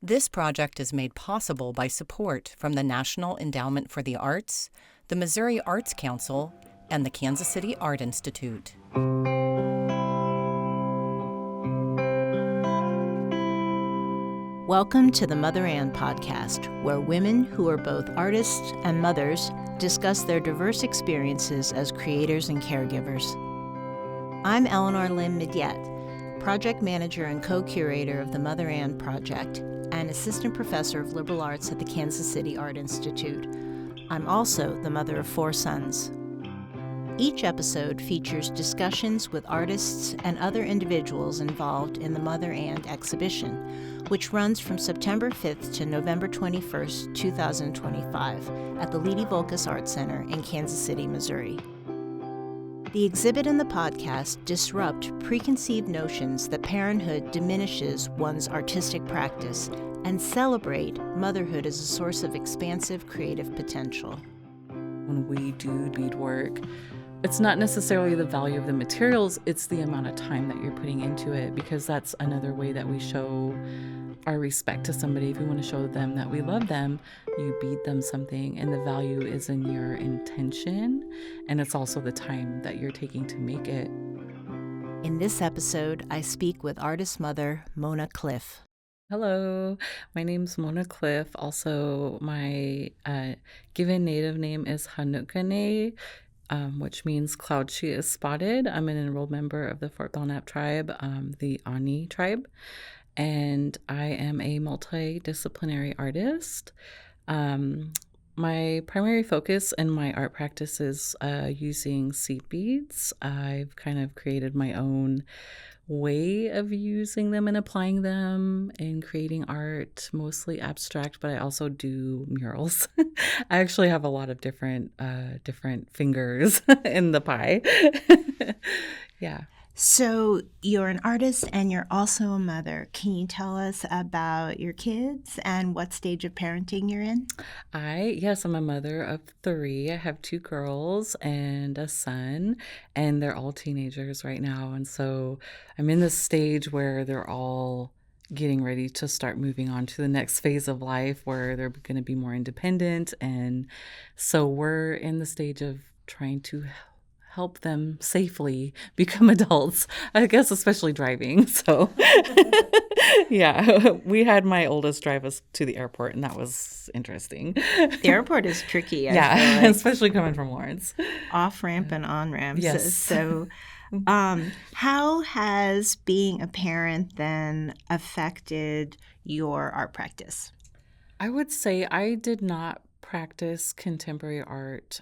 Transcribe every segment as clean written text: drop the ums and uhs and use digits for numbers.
This project is made possible by support from the National Endowment for the Arts, the Missouri Arts Council, and the Kansas City Art Institute. Welcome to the Mother Ann podcast, where women who are both artists and mothers discuss their diverse experiences as creators and caregivers. I'm Eleanor Lynn Midyett, project manager and co-curator of the Mother Ann Project and assistant professor of liberal arts at the Kansas City Art Institute. I'm also the mother of 4 sons. Each episode features discussions with artists and other individuals involved in the Mother Ann exhibition, which runs from September 5th to November 21st, 2025 at the Leedy-Voulkos Art Center in Kansas City, Missouri. The exhibit and the podcast disrupt preconceived notions that parenthood diminishes one's artistic practice and celebrate motherhood as a source of expansive creative potential. When we do beadwork, it's not necessarily the value of the materials, it's the amount of time that you're putting into it, because that's another way that we show our respect to somebody. If we want to show them that we love them, you bead them something, and the value is in your intention, and it's also the time that you're taking to make it. In this episode, I speak with artist mother Mona Cliff. Hello, my name's Mona Cliff. Also, my given native name is Hanukane, which means cloud she is spotted. I'm an enrolled member of the Fort Belknap tribe, the A'aninin tribe, and I am a multidisciplinary artist. My primary focus in my art practice is using seed beads. I've kind of created my own way of using them and applying them and creating art, mostly abstract, but I also do murals. I actually have a lot of different fingers in the pie. Yeah. So you're an artist and you're also a mother. Can you tell us about your kids and what stage of parenting you're in? Yes, I'm a mother of 3. I have 2 girls and a son, and they're all teenagers right now. And so I'm in this stage where they're all getting ready to start moving on to the next phase of life where they're going to be more independent. And so we're in the stage of trying to help them safely become adults, I guess, especially driving. So yeah, we had my oldest drive us to the airport, and that was interesting. The airport is tricky. Yeah, I feel like. especially coming from Lawrence. Off-ramp and on-ramp. Yes. So how has being a parent then affected your art practice? I would say I did not practice contemporary art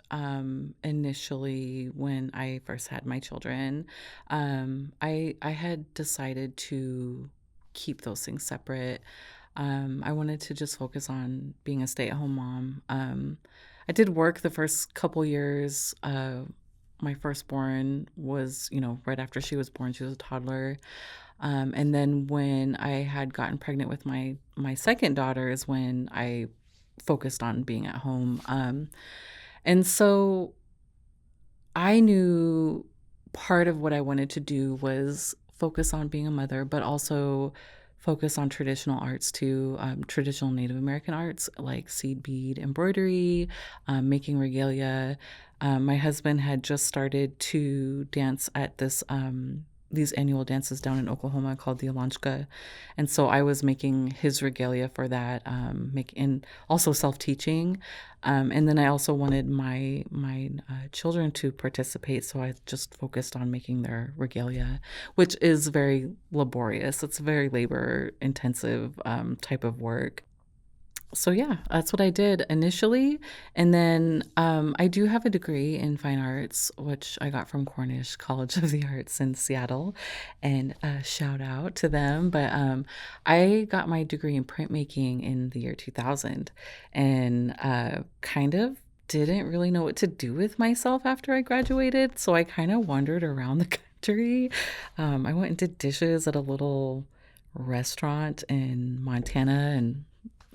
initially when I first had my children. I had decided to keep those things separate. I wanted to just focus on being a stay-at-home mom. I did work the first couple years. My firstborn was, right after she was born, she was a toddler. And then when I had gotten pregnant with my second daughter is when I focused on being at home. And so I knew part of what I wanted to do was focus on being a mother, but also focus on traditional arts too, traditional Native American arts like seed bead embroidery, making regalia. My husband had just started to dance at these annual dances down in Oklahoma called the Alonchka. And so I was making his regalia for that, and also self-teaching. And then I also wanted my children to participate, so I just focused on making their regalia, which is very laborious. It's a very labor-intensive type of work. So yeah, that's what I did initially. And then I do have a degree in fine arts, which I got from Cornish College of the Arts in Seattle. And shout out to them. But I got my degree in printmaking in the year 2000 and kind of didn't really know what to do with myself after I graduated. So I kind of wandered around the country. I went and did dishes at a little restaurant in Montana and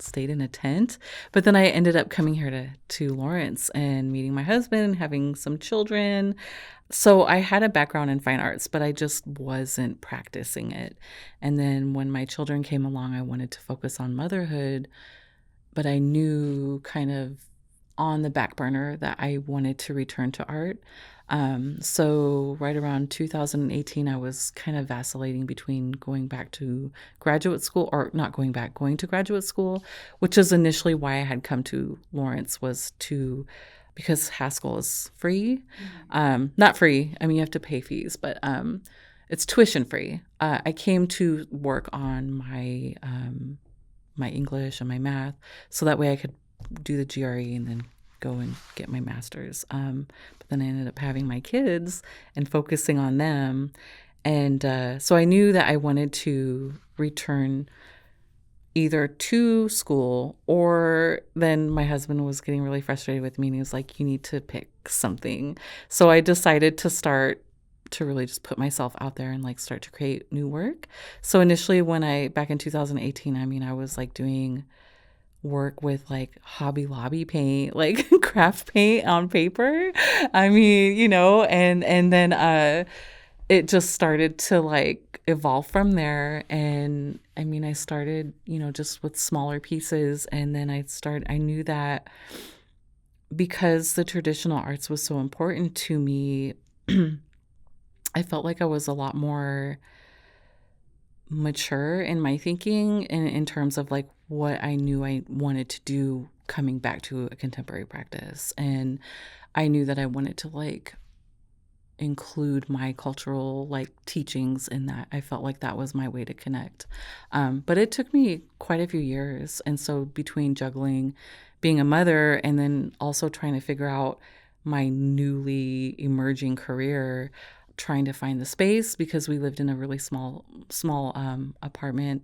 stayed in a tent. But then I ended up coming here to Lawrence and meeting my husband and having some children. So I had a background in fine arts, but I just wasn't practicing it. And then when my children came along, I wanted to focus on motherhood, but I knew kind of on the back burner that I wanted to return to art. So right around 2018, I was kind of vacillating between going back to graduate school or not going back, going to graduate school, which is initially why I had come to Lawrence because Haskell is free. Not free. I mean, you have to pay fees, but it's tuition free. I came to work on my English and my math, so that way I could do the GRE and then go and get my master's. But then I ended up having my kids and focusing on them. And so I knew that I wanted to return either to school, or then my husband was getting really frustrated with me and he was like, you need to pick something. So I decided to really just put myself out there and like start to create new work. So initially back in 2018, I mean, I was like doing work with like Hobby Lobby paint, like craft paint on paper. I mean, and then it just started to like evolve from there. And I mean, I started, just with smaller pieces. And then I knew that because the traditional arts was so important to me, I felt like I was a lot more mature in my thinking in terms of like what I knew I wanted to do coming back to a contemporary practice. And I knew that I wanted to like include my cultural like teachings in that. I felt like that was my way to connect. But it took me quite a few years. And so between juggling being a mother and then also trying to figure out my newly emerging career, trying to find the space because we lived in a really small apartment,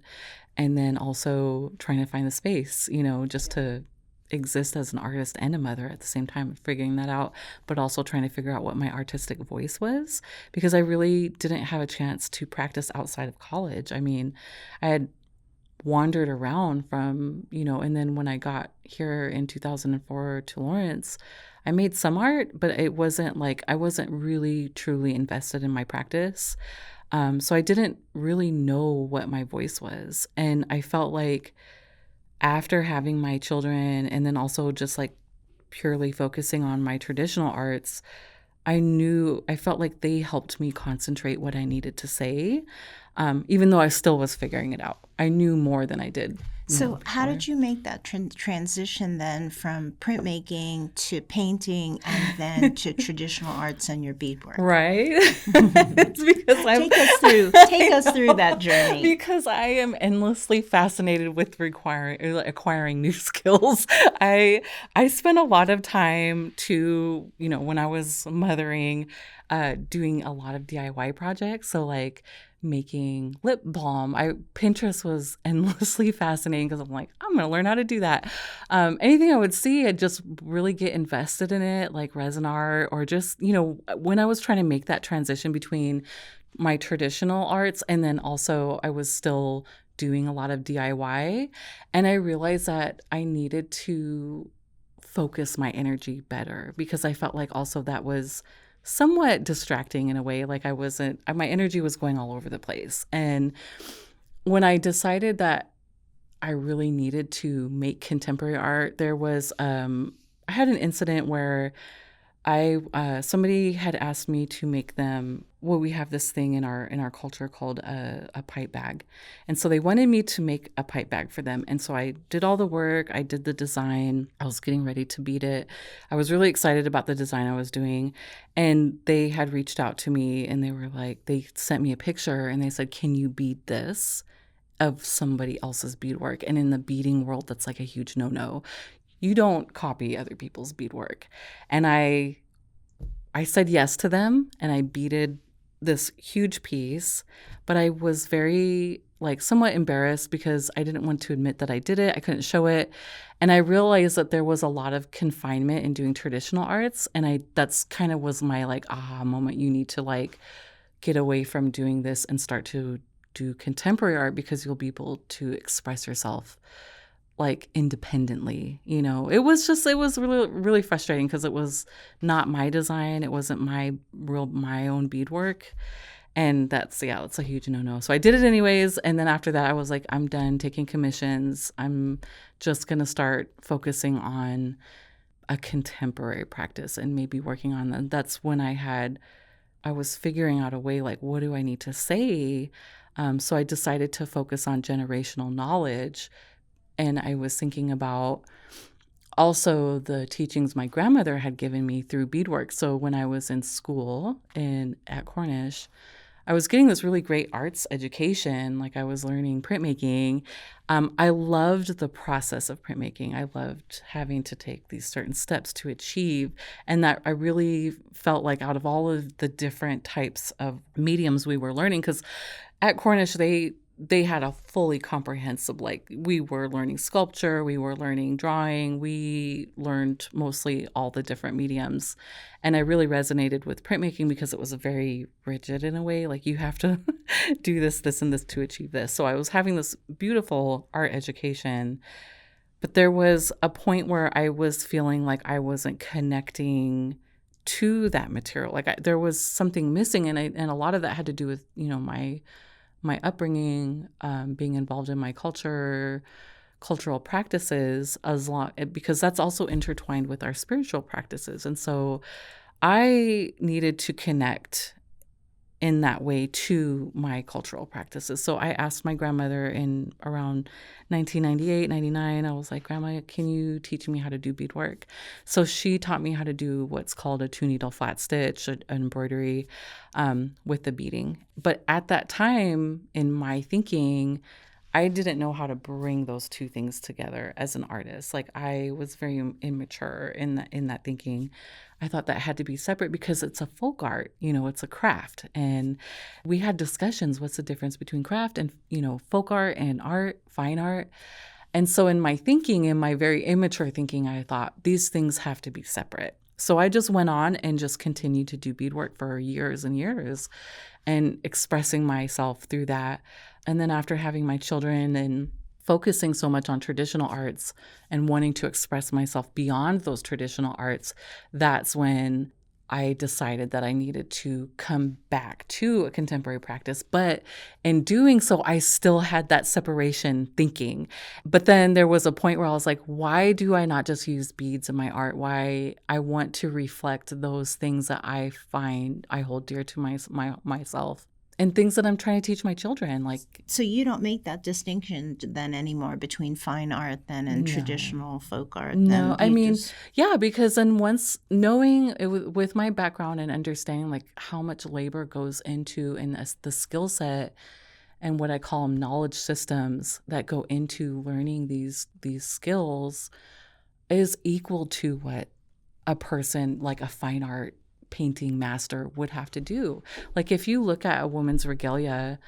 and then also trying to find the space, just to exist as an artist and a mother at the same time, figuring that out, but also trying to figure out what my artistic voice was, because I really didn't have a chance to practice outside of college. I mean, I had wandered around from, and then when I got here in 2004 to Lawrence, I made some art, but it wasn't like, I wasn't really truly invested in my practice. So I didn't really know what my voice was. And I felt like after having my children and then also just like purely focusing on my traditional arts, I felt like they helped me concentrate what I needed to say, even though I still was figuring it out. I knew more than I did. So how did you make that transition then from printmaking to painting and then to traditional arts and your beadwork? Right. It's because Take us through that journey. Because I am endlessly fascinated with acquiring new skills. I spent a lot of time when I was mothering, doing a lot of DIY projects. So like making lip balm. Pinterest was endlessly fascinating because I'm like, I'm going to learn how to do that. Anything I would see, I'd just really get invested in it, like resin art, or just, when I was trying to make that transition between my traditional arts and then also I was still doing a lot of DIY. And I realized that I needed to focus my energy better because I felt like also that was somewhat distracting in a way. Like my energy was going all over the place. And when I decided that I really needed to make contemporary art, there was, I had an incident where somebody had asked me to make them. Well, we have this thing in our culture called a pipe bag, and so they wanted me to make a pipe bag for them. And so I did all the work. I did the design. I was getting ready to bead it. I was really excited about the design I was doing, and they had reached out to me, and they sent me a picture, and they said, "Can you bead this of somebody else's beadwork?" And in the beading world, that's like a huge no-no. You don't copy other people's beadwork. And I said yes to them, and I beaded this huge piece, but I was very somewhat embarrassed because I didn't want to admit that I did it. I couldn't show it. And I realized that there was a lot of confinement in doing traditional arts. And that's kind of was my aha moment. You need to get away from doing this and start to do contemporary art because you'll be able to express yourself like independently. It was really, really frustrating because it was not my design. It wasn't my own beadwork. And that's a huge no-no. So I did it anyways. And then after that, I was like, I'm done taking commissions. I'm just going to start focusing on a contemporary practice and maybe working on that. That's when I was figuring out a way, like, what do I need to say? So I decided to focus on generational knowledge. And I was thinking about also the teachings my grandmother had given me through beadwork. So when I was in school at Cornish, I was getting this really great arts education. Like I was learning printmaking. I loved the process of printmaking. I loved having to take these certain steps to achieve. And that I really felt like out of all of the different types of mediums we were learning, because at Cornish, they had a fully comprehensive, like we were learning sculpture, we were learning drawing, we learned mostly all the different mediums. And I really resonated with printmaking because it was very rigid in a way, like you have to do this, and this to achieve this. So I was having this beautiful art education, but there was a point where I was feeling like I wasn't connecting to that material. Like there was something missing, and a lot of that had to do with, my upbringing, being involved in my cultural practices, because that's also intertwined with our spiritual practices. And so I needed to connect in that way to my cultural practices. So I asked my grandmother in around 1998, 99, I was like, Grandma, can you teach me how to do beadwork? So she taught me how to do what's called a 2-needle flat stitch, an embroidery with the beading. But at that time in my thinking, I didn't know how to bring those two things together as an artist. Like I was very immature in that thinking. I thought that had to be separate because it's a folk art, it's a craft. And we had discussions, what's the difference between craft and, folk art and art, fine art. And so in my thinking, in my very immature thinking, I thought these things have to be separate. So I just went on and just continued to do beadwork for years and years and expressing myself through that. And then after having my children and focusing so much on traditional arts and wanting to express myself beyond those traditional arts, that's when I decided that I needed to come back to a contemporary practice. But in doing so, I still had that separation thinking. But then there was a point where I was like, why do I not just use beads in my art? Why I want to reflect those things that I find I hold dear to myself. And things that I'm trying to teach my children, like. So you don't make that distinction then anymore between fine art then and traditional folk art? No, I mean, yeah, because then once knowing it, with my background and understanding like how much labor goes into and the skill set and what I call them knowledge systems that go into learning these skills is equal to what a person like a fine art painting master would have to do. Like if you look at a woman's regalia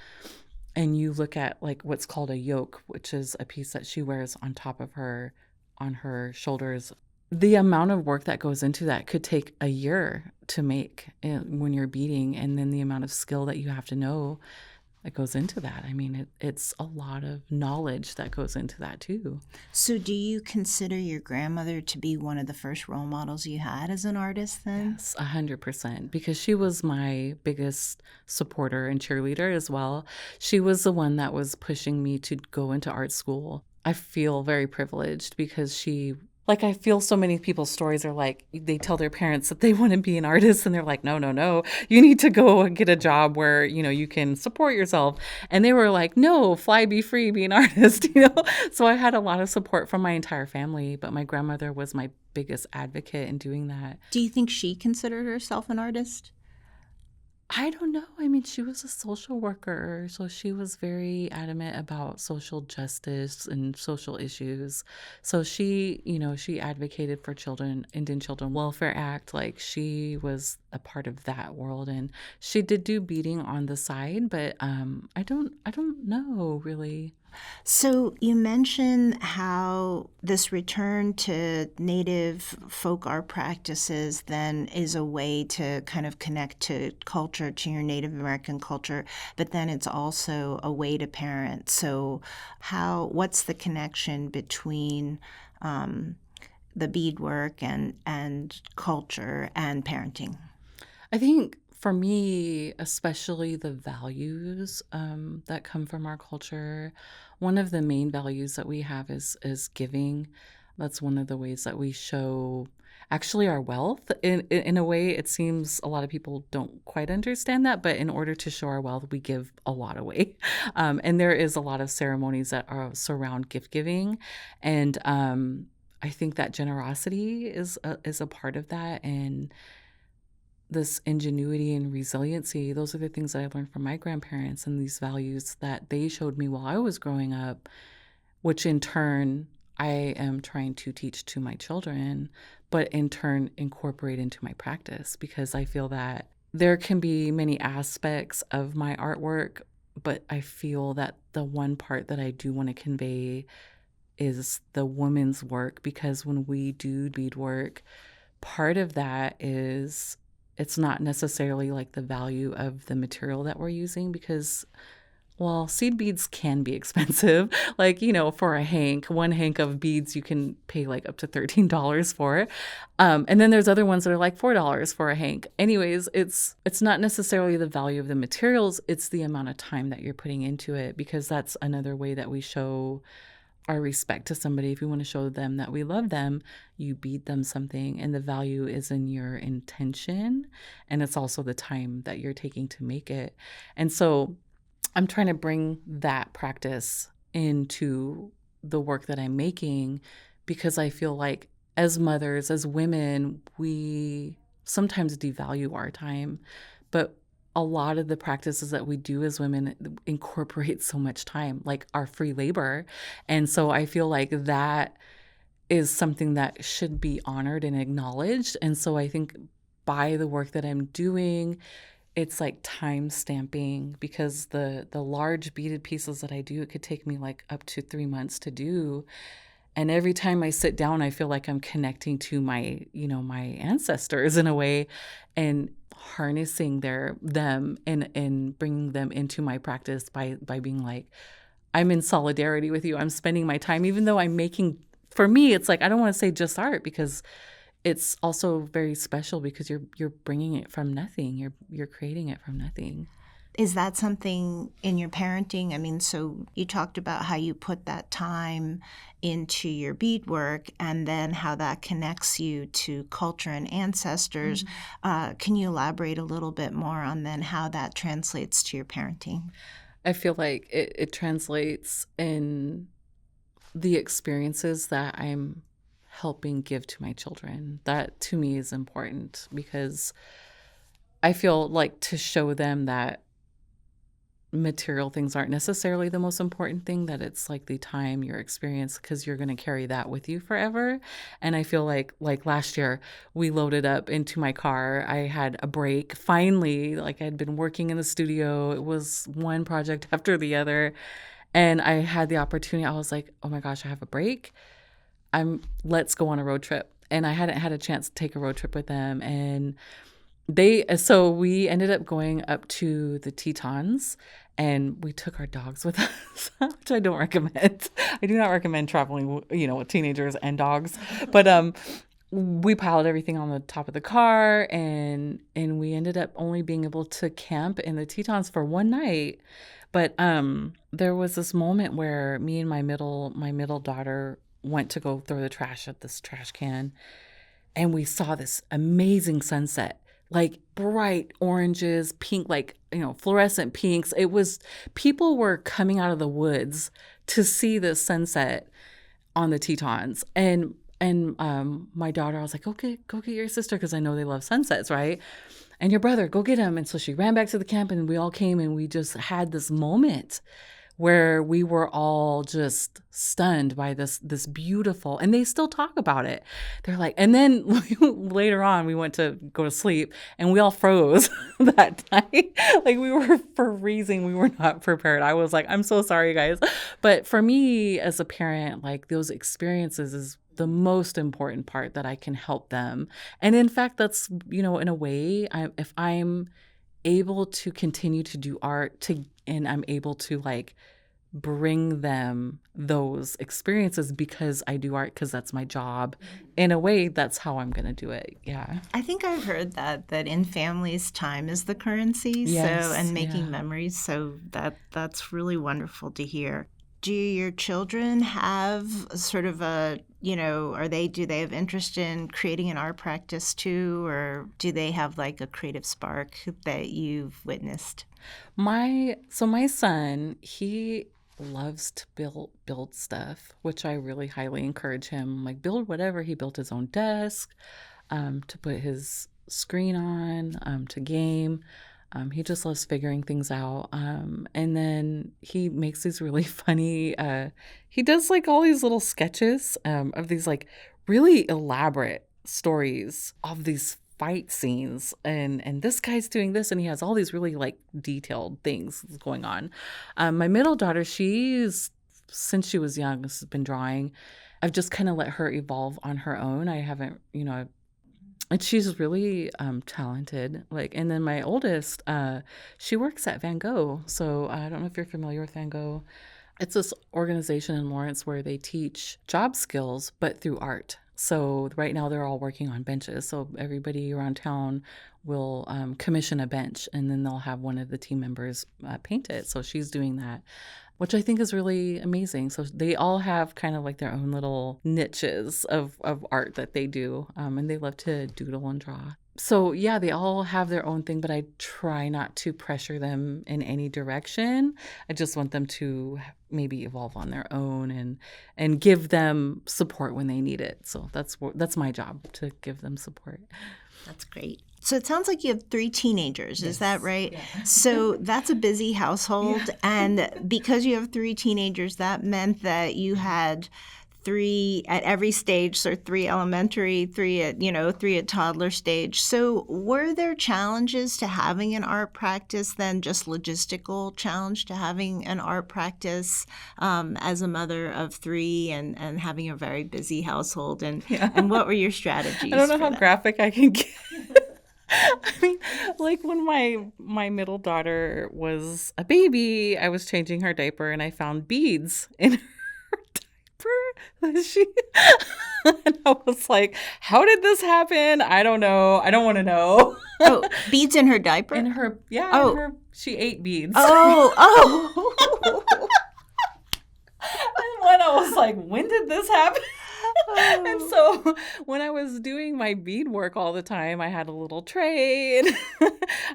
and you look at like what's called a yoke, which is a piece that she wears on top of her, on her shoulders, the amount of work that goes into that could take a year to make when you're beading, and then the amount of skill that you have to know that goes into that. I mean, it's a lot of knowledge that goes into that too. So do you consider your grandmother to be one of the first role models you had as an artist then? Yes, 100%, because she was my biggest supporter and cheerleader as well. She was the one that was pushing me to go into art school. I feel very privileged because I feel so many people's stories are like, they tell their parents that they want to be an artist and they're like, no, you need to go and get a job where, you can support yourself. And they were like, no, fly, be free, be an artist, So I had a lot of support from my entire family, but my grandmother was my biggest advocate in doing that. Do you think she considered herself an artist? I don't know. I mean, she was a social worker, so she was very adamant about social justice and social issues. So she advocated for Indian Children Welfare Act. Like she was a part of that world, and she did do beading on the side, but I don't know really. So you mentioned how this return to native folk art practices then is a way to kind of connect to culture, to your Native American culture, but then it's also a way to parent. So what's the connection between the beadwork and culture and parenting? I think for me, especially the values that come from our culture, one of the main values that we have is giving. That's one of the ways that we show actually our wealth. In a way, it seems a lot of people don't quite understand that, but in order to show our wealth, we give a lot away. And there is a lot of ceremonies that surround gift giving, and I think that generosity is a part of that, and this ingenuity and resiliency, those are the things that I learned from my grandparents and these values that they showed me while I was growing up, which in turn I am trying to teach to my children, but in turn incorporate into my practice, because I feel that there can be many aspects of my artwork, but I feel that the one part that I do want to convey is the woman's work, because when we do beadwork, part of that is it's not necessarily like the value of the material that we're using, because, well, seed beads can be expensive. Like, for one hank of beads, you can pay like up to $13 for it. And then there's other ones that are like $4 for a hank. Anyways, it's not necessarily the value of the materials. It's the amount of time that you're putting into it, because that's another way that we show our respect to somebody. If we want to show them that we love them, you bead them something, and the value is in your intention, and it's also the time that you're taking to make it. And so I'm trying to bring that practice into the work that I'm making, because I feel like as mothers, as women, we sometimes devalue our time, but a lot of the practices that we do as women incorporate so much time, like our free labor. And so I feel like that is something that should be honored and acknowledged. And so I think by the work that I'm doing, it's like time stamping, because the large beaded pieces that I do, it could take me like up to 3 months to do. And every time I sit down, I feel like I'm connecting to my ancestors in a way, and harnessing them and bringing them into my practice by being like, I'm in solidarity with you. I'm spending my time, even though I'm making, for me, it's like, I don't want to say just art, because it's also very special, because you're bringing it from nothing. You're creating it from nothing. Is that something in your parenting? I mean, so you talked about how you put that time into your beadwork, and then how that connects you to culture and ancestors. Can you elaborate a little bit more on then how that translates to your parenting? I feel like it translates in the experiences that I'm helping give to my children. That to me is important, because I feel like to show them that material things aren't necessarily the most important thing, that it's like the time, your experience, because you're going to carry that with you forever. And I feel like last year we loaded up into my car. I had a break finally. Like, I'd been working in the studio. It was one project after the other, and I had the opportunity. I was like, oh my gosh, I have a break. Let's go on a road trip. And I hadn't had a chance to take a road trip with them, and so we ended up going up to the Tetons, and we took our dogs with us, which I don't recommend. I do not recommend traveling, with teenagers and dogs. But we piled everything on the top of the car, and we ended up only being able to camp in the Tetons for one night. But there was this moment where me and my middle daughter went to go throw the trash at this trash can, and we saw this amazing sunset. Like bright oranges, pink, fluorescent pinks. It was, people were coming out of the woods to see the sunset on the Tetons. And my daughter, I was like, okay, go get your sister, because I know they love sunsets, right? And your brother, go get him. And so she ran back to the camp, and we all came, and we just had this moment where we were all just stunned by this beautiful, and they still talk about it. They're like, and then later on we went to go to sleep and we all froze that night. Like we were freezing. We were not prepared. I was like, I'm so sorry, guys. But for me as a parent, like those experiences is the most important part that I can help them. And in fact, that's, in a way, if I'm able to continue to do art and I'm able to like bring them those experiences because I do art, because that's my job. In a way, that's how I'm going to do it. Yeah. I think I've heard that in families, time is the currency. Yes, And making yeah. memories. So that's really wonderful to hear. Do your children have sort of a, do they have interest in creating an art practice too? Or do they have like a creative spark that you've witnessed? My son, he loves to build stuff, which I really highly encourage him. Like build whatever. He built his own desk to put his screen on, to game. He just loves figuring things out. And then he makes these really funny, he does like all these little sketches of these like really elaborate stories of these fight scenes. And this guy's doing this, and he has all these really like detailed things going on. My middle daughter, since she was young, has been drawing. I've just kind of let her evolve on her own. I haven't, and she's really talented. Like, and then my oldest, she works at Van Gogh. So I don't know if you're familiar with Van Gogh. It's this organization in Lawrence where they teach job skills, but through art. So right now they're all working on benches. So everybody around town will commission a bench, and then they'll have one of the team members paint it. So she's doing that, which I think is really amazing. So they all have kind of like their own little niches of art that they do, and they love to doodle and draw. So yeah, they all have their own thing, but I try not to pressure them in any direction. I just want them to maybe evolve on their own and give them support when they need it. So that's my job, to give them support. That's great. So it sounds like you have 3 teenagers. Yes. Is that right? Yeah. So that's a busy household. Yeah. And because you have 3 teenagers, that meant that you had 3 at every stage, so 3 elementary, 3 at toddler stage. So were there challenges to having an art practice then, just logistical challenge to having an art practice as a mother of 3 and having a very busy household? And what were your strategies? I don't know how that? graphic I can get. I mean, like when my middle daughter was a baby, I was changing her diaper and I found beads in her diaper. And I was like, how did this happen? I don't know. I don't want to know. Oh, beads in her diaper? In her, yeah. Oh. She ate beads. Oh. And when I was like, when did this happen? And so when I was doing my beadwork all the time, I had a little tray and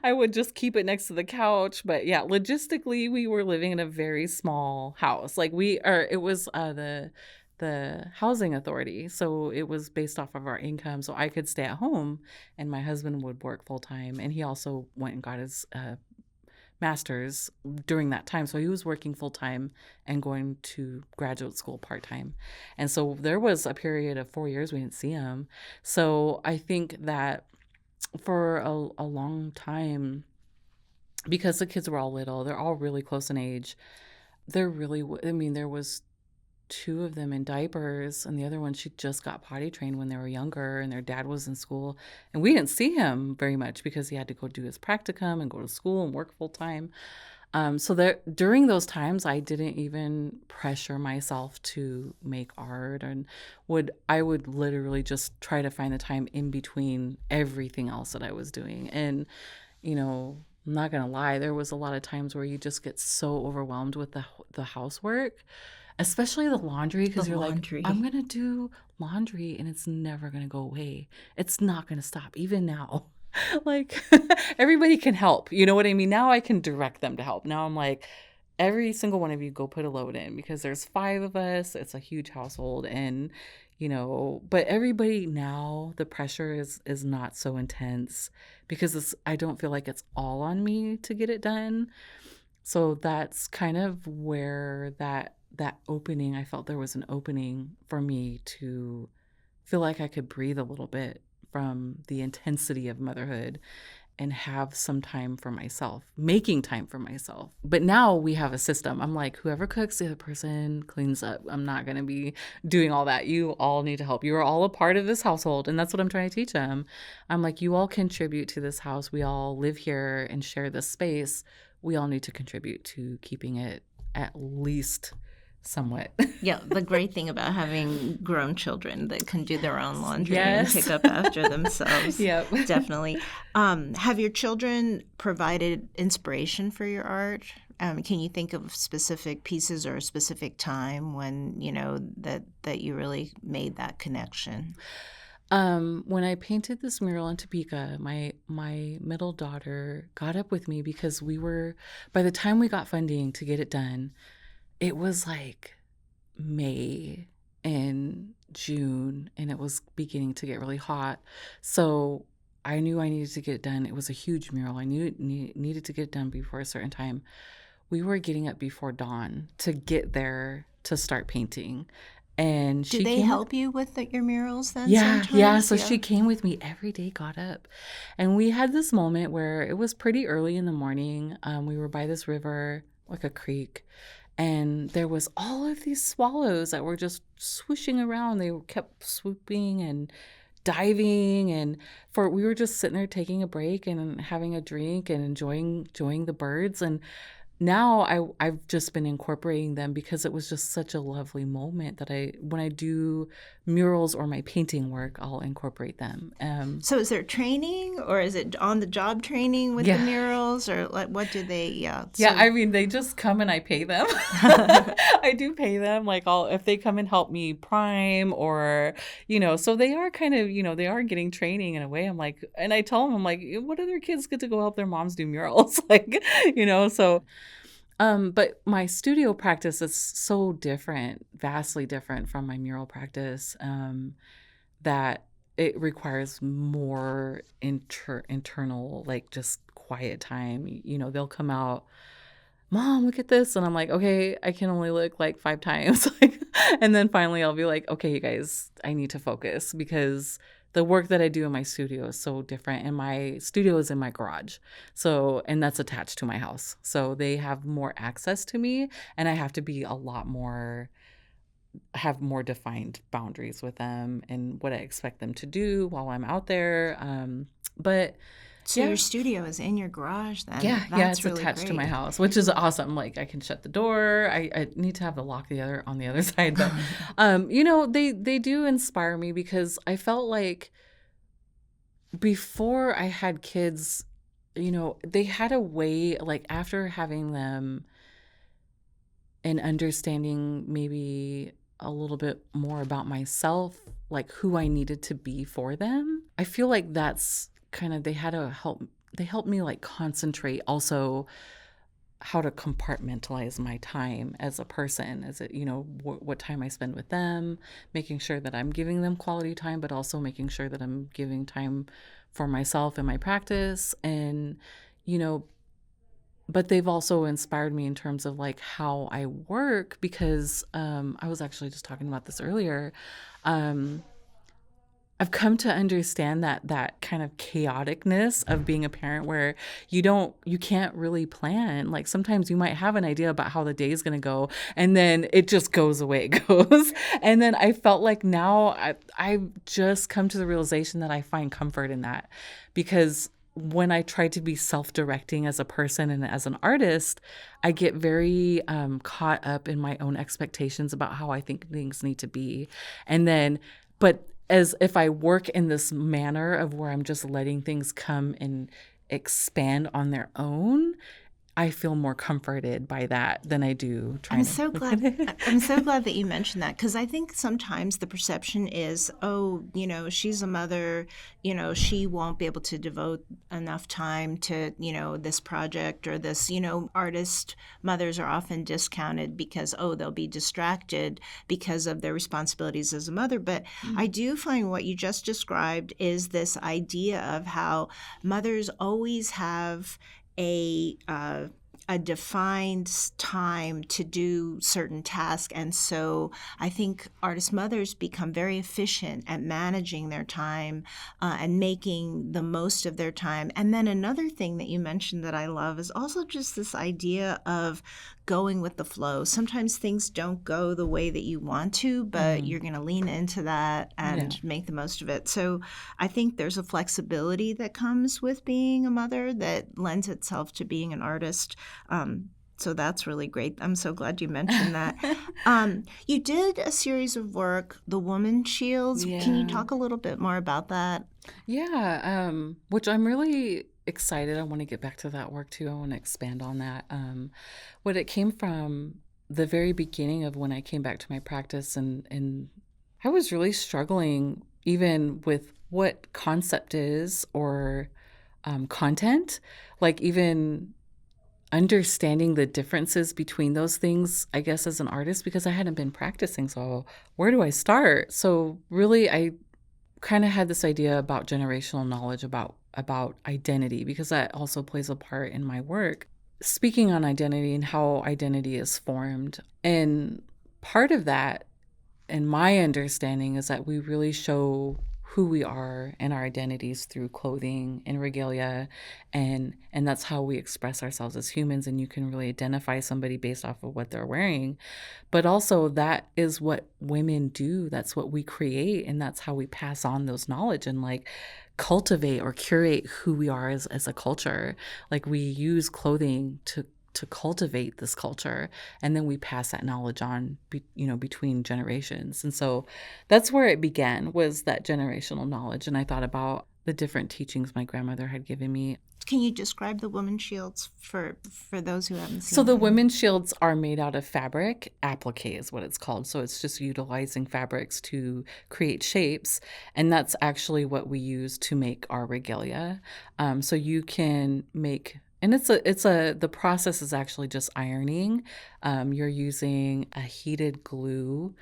I would just keep it next to the couch. But yeah, logistically, we were living in a very small house. Like it was the housing authority. So it was based off of our income. So I could stay at home and my husband would work full time. And he also went and got his master's during that time. So he was working full time and going to graduate school part time. And so there was a period of 4 years we didn't see him. So I think that for a long time, because the kids were all little, they're all really close in age. There was 2 of them in diapers, and the other one, she just got potty trained when they were younger, and their dad was in school, and we didn't see him very much because he had to go do his practicum and go to school and work full time. So during those times, I didn't even pressure myself to make art, and I would literally just try to find the time in between everything else that I was doing. And I'm not gonna lie, there was a lot of times where you just get so overwhelmed with the housework, especially the laundry, because you're laundry. Like, I'm going to do laundry and it's never going to go away. It's not going to stop, even now. Like, everybody can help. You know what I mean? Now I can direct them to help. Now I'm like, every single one of you go put a load in, because there's 5 of us. It's a huge household. And, but everybody now, the pressure is not so intense because I don't feel like it's all on me to get it done. So that's kind of where that opening, I felt there was an opening for me to feel like I could breathe a little bit from the intensity of motherhood and have some time for myself, making time for myself. But now we have a system. I'm like, whoever cooks, the other person cleans up. I'm not going to be doing all that. You all need to help. You are all a part of this household. And that's what I'm trying to teach them. I'm like, you all contribute to this house. We all live here and share this space. We all need to contribute to keeping it at least somewhat. Yeah, the great thing about having grown children that can do their own laundry and Yes. pick up after themselves. Yep. Definitely. Have your children provided inspiration for your art? Can you think of specific pieces or a specific time when, that you really made that connection? When I painted this mural in Topeka, my middle daughter got up with me because by the time we got funding to get it done, it was like May and June, and it was beginning to get really hot. So I knew I needed to get it done. It was a huge mural. I knew it needed to get it done before a certain time. We were getting up before dawn to get there to start painting. And Do they help you with your murals then Yeah. sometimes? So she came with me every day, got up. And we had this moment where it was pretty early in the morning. We were by this river, like a creek. And there was all of these swallows that were just swooshing around. They kept swooping and diving, and we were just sitting there taking a break and having a drink and enjoying the birds. And now I've just been incorporating them because it was just such a lovely moment that when I do murals or my painting work, I'll incorporate them. So is there training, or is it on-the-job training with the murals, or like what do they? Yeah, I mean, they just come and I pay them. I do pay them, like if they come and help me prime, or so they are kind of they are getting training in a way. I'm like, and I tell them, I'm like, what other kids get to go help their moms do murals, like so. But my studio practice is so different, vastly different from my mural practice, that it requires more internal, like just quiet time. They'll come out, Mom, look at this. And I'm like, okay, I can only look like 5 times. And then finally I'll be like, okay, you guys, I need to focus because the work that I do in my studio is so different. And my studio is in my garage. And that's attached to my house. So they have more access to me, and I have to be have more defined boundaries with them and what I expect them to do while I'm out there. So your studio is in your garage then? Yeah, That's it's really attached to great. my house, which is awesome. Like I can shut the door. I need to have the lock on the other side, but they do inspire me because I felt like before I had kids, they had a way, like after having them and understanding maybe a little bit more about myself, like who I needed to be for them. I feel like that's kind of, they helped me like concentrate also how to compartmentalize my time as a person, as what time I spend with them, making sure that I'm giving them quality time, but also making sure that I'm giving time for myself and my practice. And, but they've also inspired me in terms of like how I work, because I was actually just talking about this earlier. I've come to understand that kind of chaoticness of being a parent where you can't really plan. Like sometimes you might have an idea about how the day is going to go, and then it just goes away, it goes. And then I felt like now I've just come to the realization that I find comfort in that, because when I try to be self-directing as a person and as an artist, I get very caught up in my own expectations about how I think things need to be. But as if I work in this manner of where I'm just letting things come and expand on their own, I feel more comforted by that than I do trying I'm so glad that you mentioned that, because I think sometimes the perception is, she's a mother, she won't be able to devote enough time to, this project or this, artist mothers are often discounted because, they'll be distracted because of their responsibilities as a mother. But I do find what you just described is this idea of how mothers always have a a defined time to do certain tasks. And so I think artist mothers become very efficient at managing their time and making the most of their time. And then another thing that you mentioned that I love is also just this idea of going with the flow. Sometimes things don't go the way that you want to, but you're going to lean into that and make the most of it. So I think there's a flexibility that comes with being a mother that lends itself to being an artist. So that's really great. I'm so glad you mentioned that. You did a series of work, the Woman Shields. Can you talk a little bit more about that? Yeah, which I'm really excited. I want to get back to that work too. I want to expand on that. What it came from the very beginning of when I came back to my practice, and I was really struggling even with what concept is or content, like even understanding the differences between those things, I guess, as an artist, because I hadn't been practicing. So where do I start? So really, I kind of had this idea about generational knowledge about identity, because that also plays a part in my work. Speaking on identity and how identity is formed. And part of that, in my understanding, is that we really show who we are and our identities through clothing and regalia, and that's how we express ourselves as humans. And you can really identify somebody based off of what they're wearing, but also that is what women do. That's what we create, and that's how we pass on those knowledge and like cultivate or curate who we are as a culture. Like we use clothing to cultivate this culture, and then we pass that knowledge on between generations. And so that's where it began, was that generational knowledge. And I thought about the different teachings my grandmother had given me. Can you describe the women's shields for those who haven't seen So the them? women's shields are made out of fabric. Applique is what it's called. So it's just utilizing fabrics to create shapes. And that's actually what we use to make our regalia. So you can make, and the process is actually just ironing. You're using a heated glue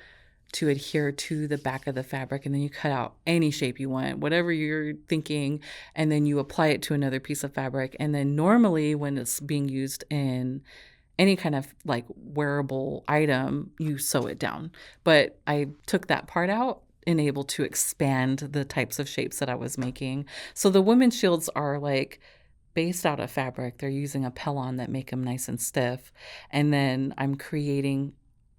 to adhere to the back of the fabric, and then you cut out any shape you want, whatever you're thinking, and then you apply it to another piece of fabric. And then normally when it's being used in any kind of like wearable item, you sew it down. But I took that part out and able to expand the types of shapes that I was making. So the women's shields are like based out of fabric. They're using a pellon that make them nice and stiff. And then I'm creating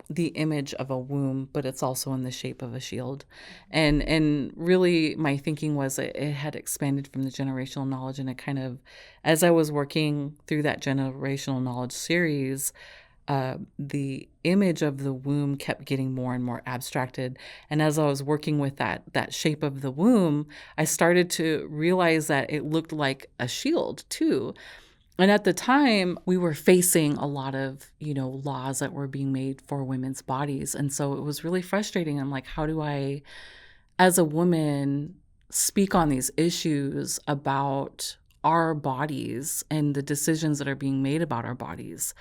the image of a womb, but it's also in the shape of a shield. And really my thinking was it had expanded from the generational knowledge, and it kind of, as I was working through that generational knowledge series, the image of the womb kept getting more and more abstracted. And as I was working with that shape of the womb, I started to realize that it looked like a shield too. And at the time, we were facing a lot of, laws that were being made for women's bodies. And so it was really frustrating. I'm like, how do I, as a woman, speak on these issues about our bodies and the decisions that are being made about our bodies?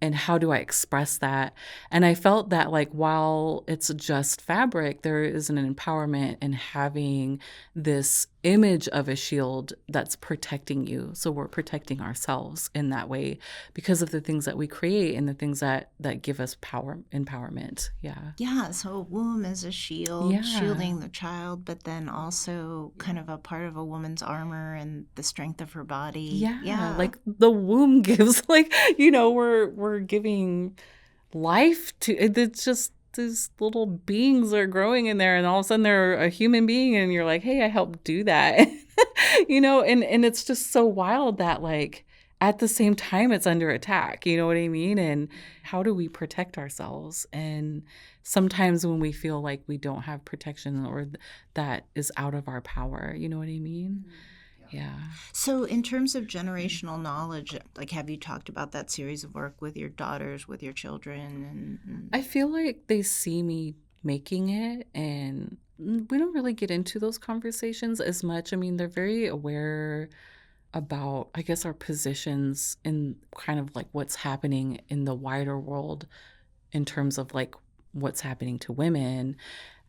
And how do I express that? And I felt that like, while it's just fabric, there is an empowerment in having this image of a shield that's protecting you. So we're protecting ourselves in that way because of the things that we create and the things that give us empowerment. Yeah. Yeah, so a womb is a shield, shielding the child, but then also kind of a part of a woman's armor and the strength of her body. Yeah. Like the womb gives, we're giving life to it. It's just these little beings are growing in there, and all of a sudden they're a human being, and you're like, hey, I helped do that. And it's just so wild that like at the same time it's under attack, you know what I mean? And how do we protect ourselves? And sometimes when we feel like we don't have protection or that is out of our power, you know what I mean? Yeah. So in terms of generational knowledge, like, have you talked about that series of work with your daughters, with your children? And I feel like they see me making it, and we don't really get into those conversations as much. I mean, they're very aware about, I guess, our positions in kind of like what's happening in the wider world in terms of like what's happening to women.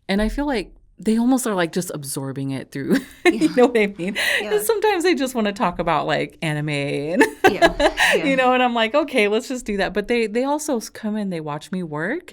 And I feel like they almost are like just absorbing it through, Yeah. you know what I mean? Yeah. And sometimes they just want to talk about like anime and, Yeah. you know, and I'm like, okay, let's just do that. But they also come in, they watch me work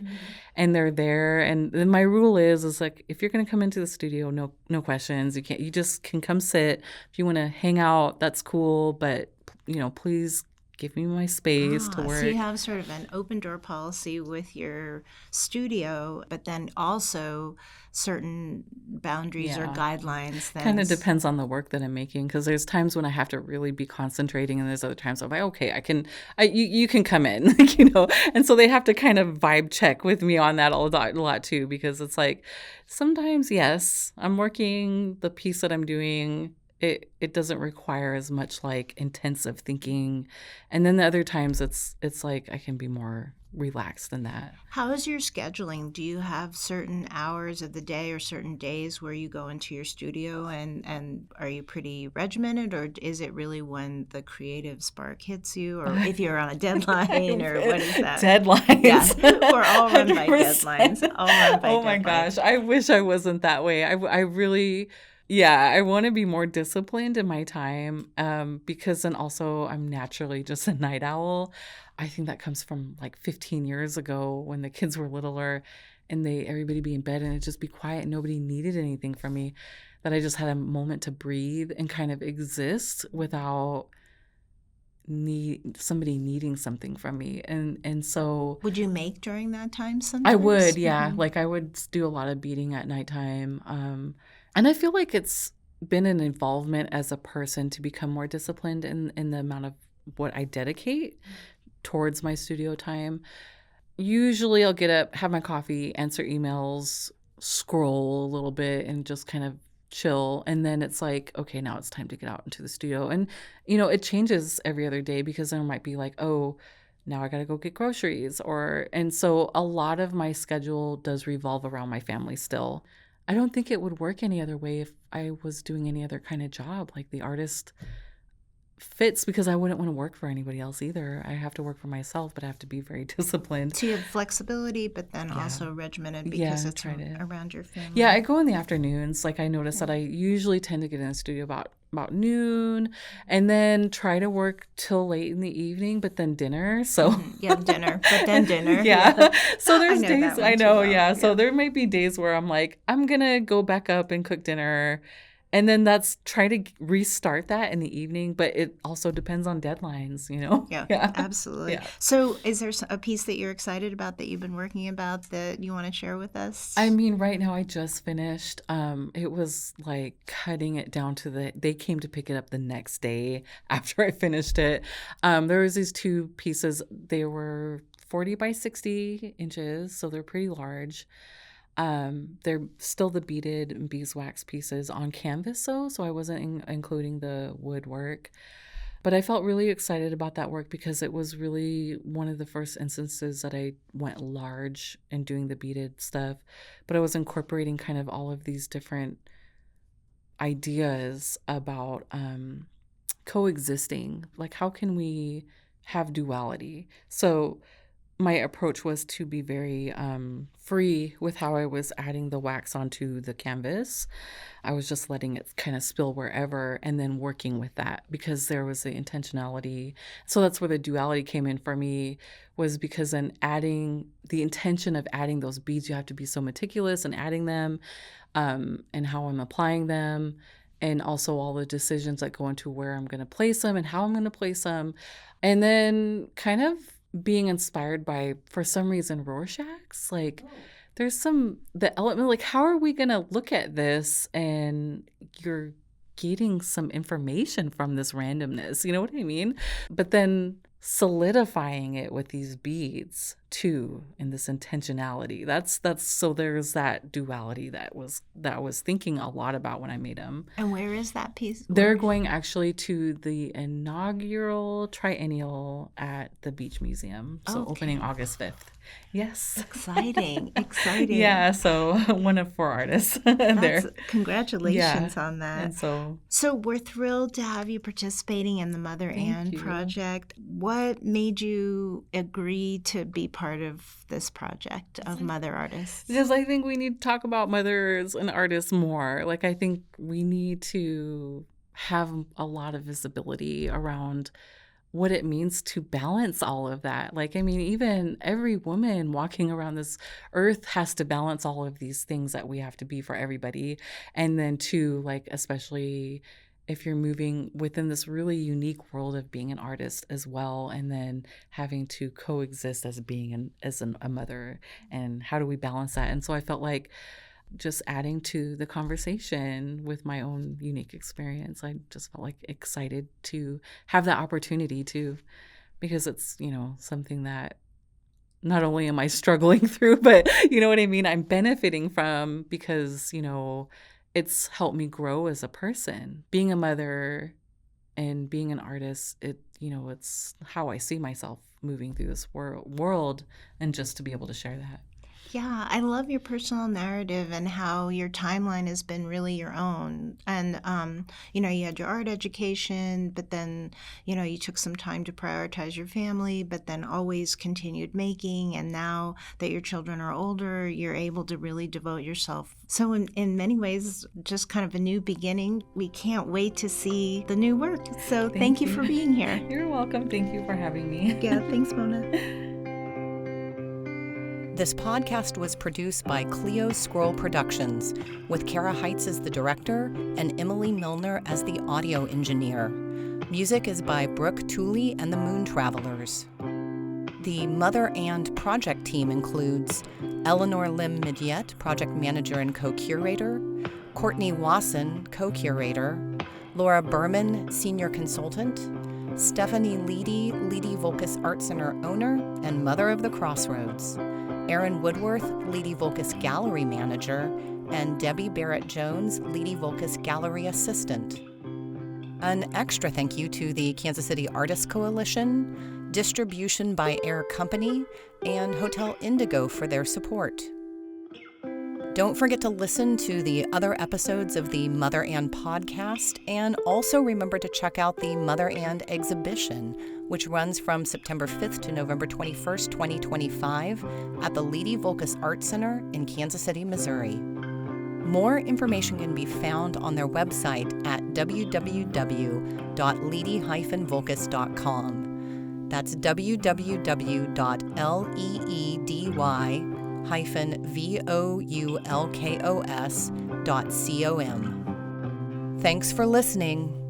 and they're there. And then my rule is like, if you're going to come into the studio, no questions. You just can come sit. If you want to hang out, that's cool. But, you know, please give me my space to work. So you have sort of an open door policy with your studio, but then also certain boundaries or guidelines. Kind of depends on the work that I'm making, because there's times when I have to really be concentrating, and there's other times I'm like, okay, you can come in, you know. And so they have to kind of vibe check with me on that a lot too, because it's like sometimes, yes, I'm working the piece that I'm doing. It doesn't require as much like intensive thinking, and then the other times it's like I can be more relaxed than that. How is your scheduling? Do you have certain hours of the day or certain days where you go into your studio, and are you pretty regimented, or is it really when the creative spark hits you, or if you're on a deadline, or what is that? Deadlines. Yeah, we're all run by 100%. deadlines. All run by oh my deadlines. gosh, I wish I wasn't that way. I really. Yeah, I want to be more disciplined in my time, because then also I'm naturally just a night owl. I think that comes from like 15 years ago when the kids were littler and everybody be in bed and it just be quiet and nobody needed anything from me, that I just had a moment to breathe and kind of exist without somebody needing something from me. And so would you make during that time sometimes? I would, yeah. Like I would do a lot of beading at nighttime. And I feel like it's been an involvement as a person to become more disciplined in the amount of what I dedicate towards my studio time. Usually I'll get up, have my coffee, answer emails, scroll a little bit, and just kind of chill. And then it's like, okay, now it's time to get out into the studio. And, you know, it changes every other day, because there might be like, oh, now I got to go get groceries. And so a lot of my schedule does revolve around my family still. I don't think it would work any other way if I was doing any other kind of job. Like the artist fits, because I wouldn't want to work for anybody else either. I have to work for myself, but I have to be very disciplined. So you have flexibility, but then also regimented, because it's around your family. Yeah, I go in the afternoons. Like I notice that I usually tend to get in the studio about noon, and then try to work till late in the evening, but then dinner. So yeah, dinner, but then dinner. Yeah. So there's days I know, yeah. So there might be days where I'm like, I'm gonna go back up and cook dinner. And then that's try to restart that in the evening, but it also depends on deadlines, you know? Yeah. Absolutely. Yeah. So is there a piece that you're excited about that you've been working about that you want to share with us? I mean, right now I just finished. It was like cutting it down to they came to pick it up the next day after I finished it. There was these two pieces. They were 40 by 60 inches, so they're pretty large. They're still the beaded beeswax pieces on canvas, so I wasn't including the woodwork. But I felt really excited about that work because it was really one of the first instances that I went large in doing the beaded stuff. But I was incorporating kind of all of these different ideas about coexisting. Like, how can we have duality? So my approach was to be very free with how I was adding the wax onto the canvas. I was just letting it kind of spill wherever and then working with that because there was the intentionality. So that's where the duality came in for me, was because then adding the intention of adding those beads, you have to be so meticulous in adding them and how I'm applying them, and also all the decisions that go into where I'm going to place them and how I'm going to place them. And then kind of being inspired by, for some reason, Rorschachs. Like, there's the element, like, how are we going to look at this and you're getting some information from this randomness, you know what I mean? But then solidifying it with these beads too, in this intentionality. That's so there's that duality that I was thinking a lot about when I made them. And where is that piece? They're going actually to the inaugural triennial at the Beach Museum. So opening August 5th. Yes. Exciting. Yeah, so one of 4 artists there. Congratulations on that. And so we're thrilled to have you participating in the Mother Ann project. What made you agree to be part part of this project of Mother Artists? Because I think we need to talk about mothers and artists more. Like, I think we need to have a lot of visibility around what it means to balance all of that. Like, I mean, even every woman walking around this earth has to balance all of these things that we have to be for everybody. And then too, like, especially if you're moving within this really unique world of being an artist as well, and then having to coexist as being a mother, and how do we balance that? And so I felt like just adding to the conversation with my own unique experience, I just felt like excited to have that opportunity to, because it's, something that not only am I struggling through, but you know what I mean? I'm benefiting from, because, it's helped me grow as a person. Being a mother and being an artist, it's how I see myself moving through this world, and just to be able to share that. Yeah, I love your personal narrative and how your timeline has been really your own. And, you had your art education, but then, you took some time to prioritize your family, but then always continued making. And now that your children are older, you're able to really devote yourself. So in many ways, just kind of a new beginning. We can't wait to see the new work. So thank you for being here. You're welcome. Thank you for having me. Yeah, thanks, Mona. This podcast was produced by Cleo Scroll Productions, with Kara Heitz as the director and Emily Milner as the audio engineer. Music is by Brooke Tooley and the Moon Travelers. The Mother and project team includes Eleanor Lim Midyet, project manager and co-curator, Courtney Wasson, co-curator, Laura Berman, senior consultant, Stephanie Leedy-Voulkos Art Center owner and mother of the Crossroads, Erin Woodworth, Leedy-Voulkos Gallery Manager, and Debbie Barrett-Jones, Leedy-Voulkos Gallery Assistant. An extra thank you to the Kansas City Artists Coalition, Distribution by Air Company, and Hotel Indigo for their support. Don't forget to listen to the other episodes of the Mother and podcast, and also remember to check out the Mother and exhibition, which runs from September 5th to November 21st, 2025 at the Leedy-Voulkos Art Center in Kansas City, Missouri. More information can be found on their website at www.leedy-voulkos.com. That's www.leedy-voulkos.com. Thanks for listening.